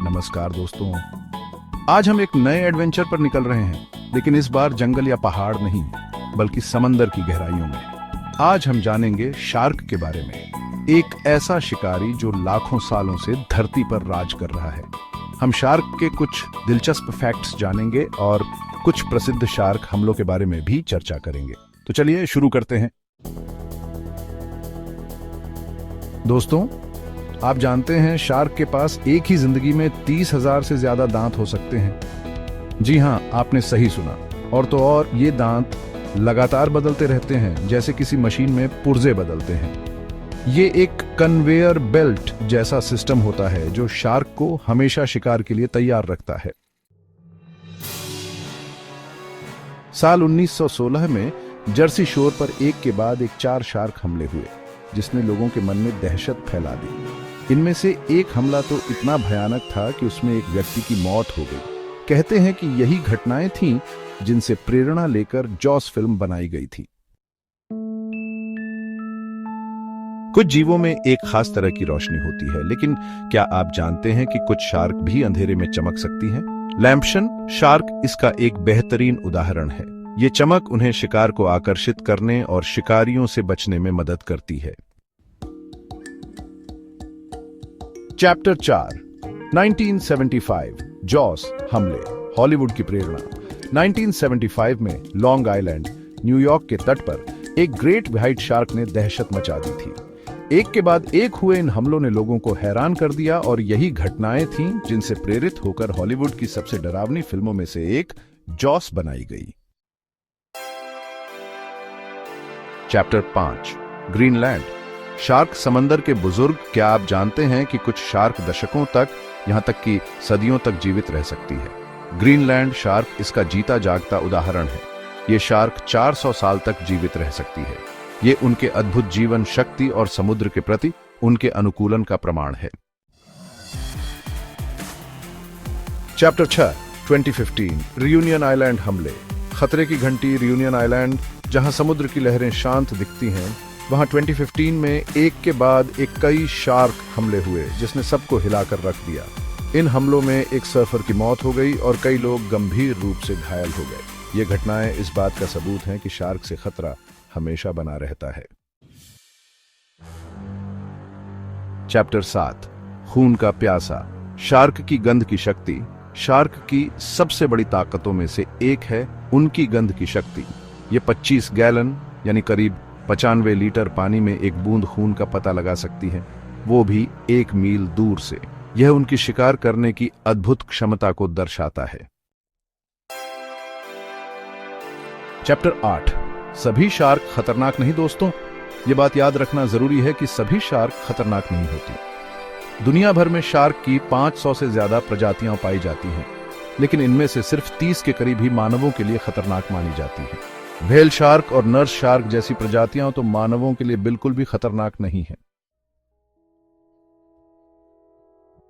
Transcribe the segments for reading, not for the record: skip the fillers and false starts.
नमस्कार दोस्तों, आज हम एक नए एडवेंचर पर निकल रहे हैं, लेकिन इस बार जंगल या पहाड़ नहीं, बल्कि समंदर की गहराइयों में। आज हम जानेंगे शार्क के बारे में, एक ऐसा शिकारी जो लाखों सालों से धरती पर राज कर रहा है। हम शार्क के कुछ दिलचस्प फैक्ट्स जानेंगे और कुछ प्रसिद्ध शार्क हमलों के बारे में भी चर्चा करेंगे। तो चलिए शुरू करते हैं। दोस्तों, आप जानते हैं शार्क के पास एक ही जिंदगी में 30,000 से ज्यादा दांत हो सकते हैं। जी हां, आपने सही सुना। और तो और ये दांत लगातार बदलते रहते हैं, जैसे किसी मशीन में पुर्जे बदलते हैं। ये एक कन्वेयर बेल्ट जैसा सिस्टम होता है जो शार्क को हमेशा शिकार के लिए तैयार रखता है। साल 1916 में जर्सी शोर पर एक के बाद एक 4 शार्क हमले हुए, जिसने लोगों के मन में दहशत फैला दी। इनमें से एक हमला तो इतना भयानक था कि उसमें एक व्यक्ति की मौत हो गई। कहते हैं कि यही घटनाएं थीं जिनसे प्रेरणा लेकर जॉस फिल्म बनाई गई थी। कुछ जीवों में एक खास तरह की रोशनी होती है, लेकिन क्या आप जानते हैं कि कुछ शार्क भी अंधेरे में चमक सकती हैं? लैम्पशन शार्क इसका एक बेहतरीन उदाहरण है। ये चमक उन्हें शिकार को आकर्षित करने और शिकारियों से बचने में मदद करती है। चैप्टर 4 1975 जॉस हमले, हॉलीवुड की प्रेरणा। 1975 में लॉन्ग आइलैंड, न्यूयॉर्क के तट पर एक ग्रेट व्हाइट शार्क ने दहशत मचा दी थी। एक के बाद एक हुए इन हमलों ने लोगों को हैरान कर दिया और यही घटनाएं थीं जिनसे प्रेरित होकर हॉलीवुड की सबसे डरावनी फिल्मों में से एक जॉस बनाई गई। चैप्टर 5 ग्रीनलैंड, शार्क समंदर के बुजुर्ग। क्या आप जानते हैं कि कुछ शार्क दशकों तक, यहां तक कि सदियों तक जीवित रह सकती है? ग्रीनलैंड शार्क इसका जीता जागता उदाहरण है। ये शार्क 400 साल तक जीवित रह सकती है। ये उनके अद्भुत जीवन शक्ति और समुद्र के प्रति उनके अनुकूलन का प्रमाण है। चैप्टर 6 2015 रियूनियन आइलैंड हमले, खतरे की घंटी। रियूनियन आइलैंड, जहां समुद्र की लहरें शांत दिखती हैं, वहां 2015 में एक के बाद एक कई शार्क हमले हुए, जिसने सबको हिलाकर रख दिया। इन हमलों में एक सर्फर की मौत हो गई और कई लोग गंभीर रूप से घायल हो गए। ये घटनाएं इस बात का सबूत हैं कि शार्क से खतरा हमेशा बना रहता है। चैप्टर 7 खून का प्यासा, शार्क की गंध की शक्ति। शार्क की सबसे बड़ी ताकतों में से एक है उनकी गंध की शक्ति। ये 25 गैलन यानी करीब 95 लीटर पानी में एक बूंद खून का पता लगा सकती है, वो भी 1 मील दूर से। यह उनकी शिकार करने की अद्भुत क्षमता को दर्शाता है। चैप्टर 8 सभी शार्क खतरनाक नहीं। दोस्तों, ये बात याद रखना जरूरी है कि सभी शार्क खतरनाक नहीं होती। दुनिया भर में शार्क की 500 से ज्यादा प्रजातियां पाई जाती हैं, लेकिन इनमें से सिर्फ 30 के करीब ही मानवों के लिए खतरनाक मानी जाती है। व्हेल शार्क और नर्स शार्क जैसी प्रजातियां तो मानवों के लिए बिल्कुल भी खतरनाक नहीं है।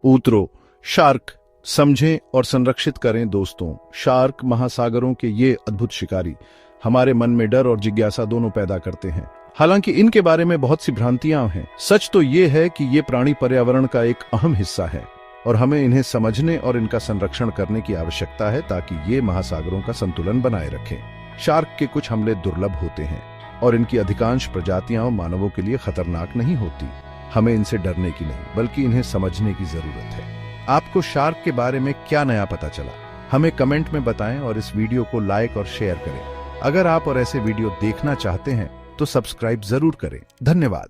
ऊतरो शार्क समझें और संरक्षित करें। दोस्तों, शार्क महासागरों के ये अद्भुत शिकारी हमारे मन में डर और जिज्ञासा दोनों पैदा करते हैं। हालांकि इनके बारे में बहुत सी भ्रांतियां हैं। सच तो ये है कि ये प्राणी पर्यावरण का एक अहम हिस्सा है और हमें इन्हें समझने और इनका संरक्षण करने की आवश्यकता है ताकि ये महासागरों का संतुलन बनाए रखें। शार्क के कुछ हमले दुर्लभ होते हैं और इनकी अधिकांश प्रजातियां मानवों के लिए खतरनाक नहीं होती। हमें इनसे डरने की नहीं, बल्कि इन्हें समझने की जरूरत है। आपको शार्क के बारे में क्या नया पता चला? हमें कमेंट में बताएं और इस वीडियो को लाइक और शेयर करें। अगर आप और ऐसे वीडियो देखना चाहते हैं तो सब्सक्राइब जरूर करें। धन्यवाद।